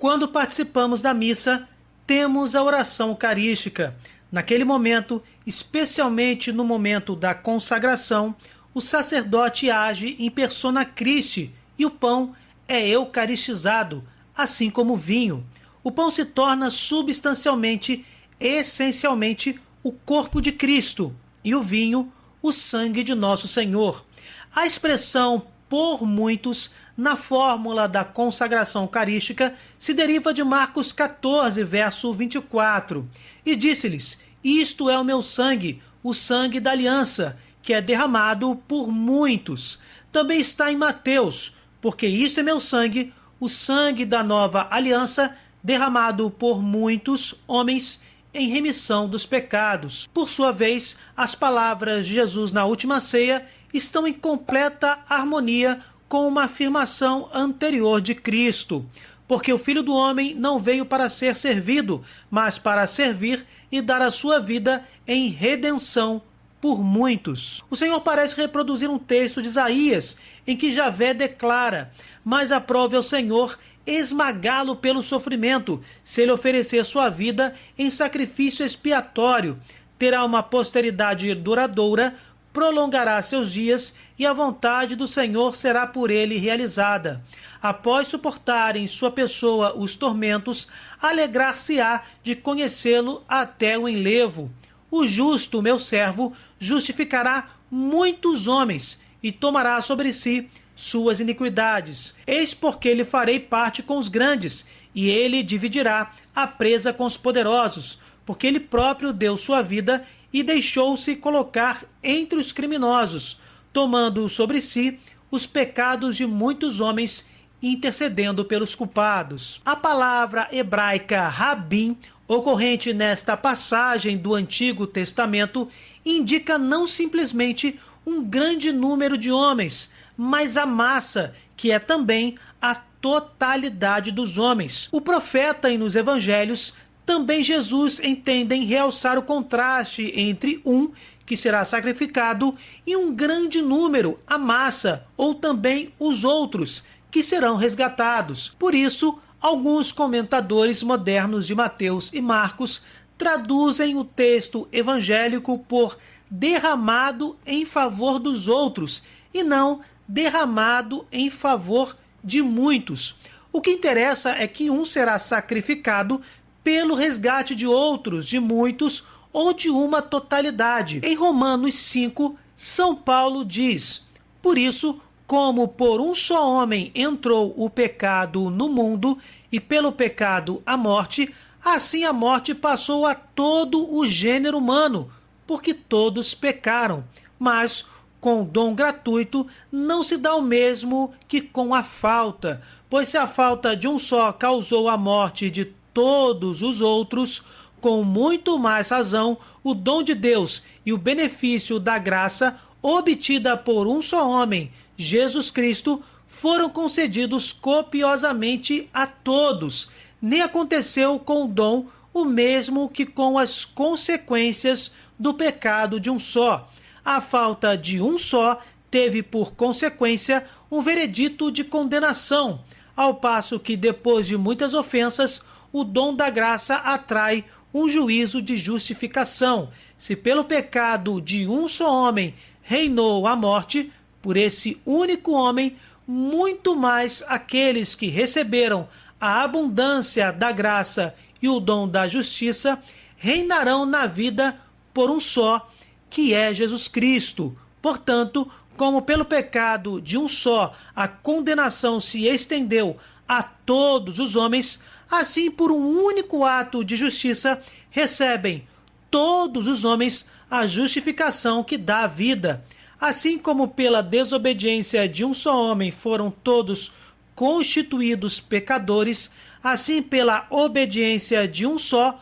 Quando participamos da missa, temos a oração eucarística. Naquele momento, especialmente no momento da consagração, o sacerdote age em persona Christi e o pão é eucaristizado, assim como o vinho. O pão se torna substancialmente, essencialmente, o corpo de Cristo e o vinho, o sangue de nosso Senhor. A expressão por muitos na fórmula da consagração eucarística se deriva de Marcos 14, verso 24. E disse-lhes: isto é o meu sangue, o sangue da aliança, que é derramado por muitos. Também está em Mateus: porque isto é meu sangue, o sangue da nova aliança, derramado por muitos homens em remissão dos pecados. Por sua vez, as palavras de Jesus na última ceia estão em completa harmonia com uma afirmação anterior de Cristo, porque o Filho do Homem não veio para ser servido, mas para servir e dar a sua vida em redenção por muitos. O Senhor parece reproduzir um texto de Isaías, em que Javé declara: mas aprove ao Senhor esmagá-lo pelo sofrimento, se ele oferecer sua vida em sacrifício expiatório. Terá uma posteridade duradoura, prolongará seus dias e a vontade do Senhor será por ele realizada. Após suportar em sua pessoa os tormentos, alegrar-se-á de conhecê-lo até o enlevo. O justo, meu servo, justificará muitos homens e tomará sobre si suas iniquidades. Eis porque lhe farei parte com os grandes, e ele dividirá a presa com os poderosos, porque ele próprio deu sua vida e deixou-se colocar entre os criminosos, tomando sobre si os pecados de muitos homens, intercedendo pelos culpados. A palavra hebraica rabim, ocorrente nesta passagem do Antigo Testamento, indica não simplesmente um grande número de homens, mas a massa, que é também a totalidade dos homens. O profeta e nos evangelhos, também Jesus entendem realçar o contraste entre um que será sacrificado e um grande número, a massa, ou também os outros, que serão resgatados. Por isso, alguns comentadores modernos de Mateus e Marcos traduzem o texto evangélico por derramado em favor dos outros e não derramado em favor de muitos. O que interessa é que um será sacrificado pelo resgate de outros, de muitos ou de uma totalidade. Em Romanos 5, São Paulo diz: por isso, como por um só homem entrou o pecado no mundo, e pelo pecado a morte, assim a morte passou a todo o gênero humano, porque todos pecaram. Mas com o dom gratuito não se dá o mesmo que com a falta, pois se a falta de um só causou a morte de todos os outros, com muito mais razão, o dom de Deus e o benefício da graça obtida por um só homem, Jesus Cristo, foram concedidos copiosamente a todos. Nem aconteceu com o dom o mesmo que com as consequências do pecado de um só. A falta de um só teve por consequência um veredito de condenação, ao passo que depois de muitas ofensas, o dom da graça atrai um juízo de justificação. Se pelo pecado de um só homem reinou a morte, por esse único homem, muito mais aqueles que receberam a abundância da graça e o dom da justiça reinarão na vida por um só, que é Jesus Cristo. Portanto, como pelo pecado de um só a condenação se estendeu a todos os homens, assim por um único ato de justiça recebem todos os homens a justificação que dá a vida. Assim como pela desobediência de um só homem foram todos constituídos pecadores, assim pela obediência de um só,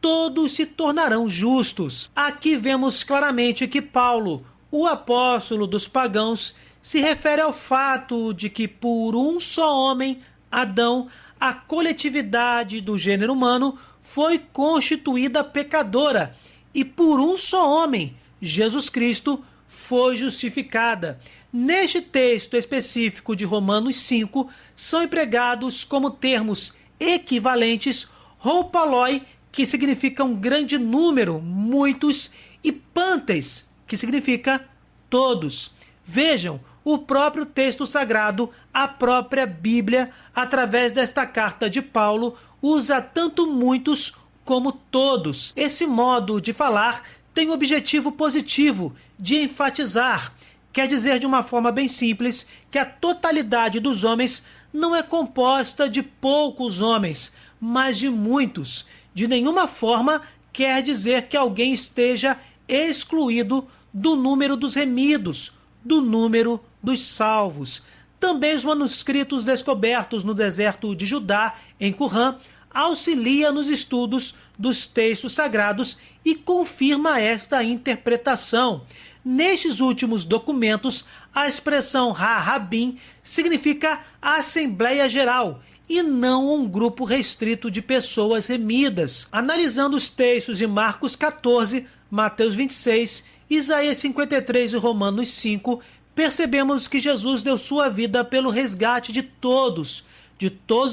todos se tornarão justos. Aqui vemos claramente que Paulo, o apóstolo dos pagãos, se refere ao fato de que por um só homem, Adão, a coletividade do gênero humano foi constituída pecadora e por um só homem, Jesus Cristo, foi justificada. Neste texto específico de Romanos 5, são empregados como termos equivalentes, houpaloi, que significa um grande número, muitos, e pantes, que significa todos. Vejam, o próprio texto sagrado, a própria Bíblia, através desta carta de Paulo, usa tanto muitos como todos. Esse modo de falar tem o objetivo positivo de enfatizar. Quer dizer de uma forma bem simples que a totalidade dos homens não é composta de poucos homens, mas de muitos. De nenhuma forma quer dizer que alguém esteja excluído do número dos remidos, do número dos salvos. Também os manuscritos descobertos no deserto de Judá, em Qumran, auxilia nos estudos dos textos sagrados e confirma esta interpretação. Nestes últimos documentos, a expressão Ha-Rabim significa Assembleia Geral e não um grupo restrito de pessoas remidas. Analisando os textos de Marcos 14, Mateus 26, Isaías 53 e Romanos 5, percebemos que Jesus deu sua vida pelo resgate de todos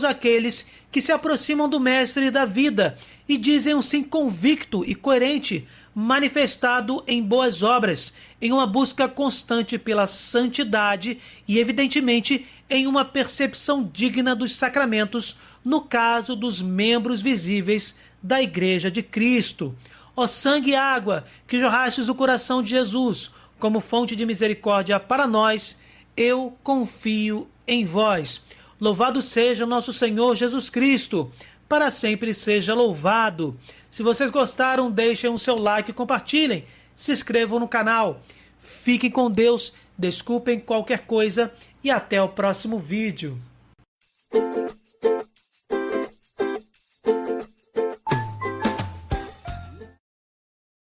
aqueles que se aproximam do Mestre da vida e dizem um sim convicto e coerente, manifestado em boas obras, em uma busca constante pela santidade e, evidentemente, em uma percepção digna dos sacramentos, no caso dos membros visíveis da Igreja de Cristo. Ó sangue e água que jorrastes do coração de Jesus, como fonte de misericórdia para nós, eu confio em vós. Louvado seja nosso Senhor Jesus Cristo, para sempre seja louvado. Se vocês gostaram, deixem o seu like e compartilhem. Se inscrevam no canal. Fiquem com Deus, desculpem qualquer coisa e até o próximo vídeo.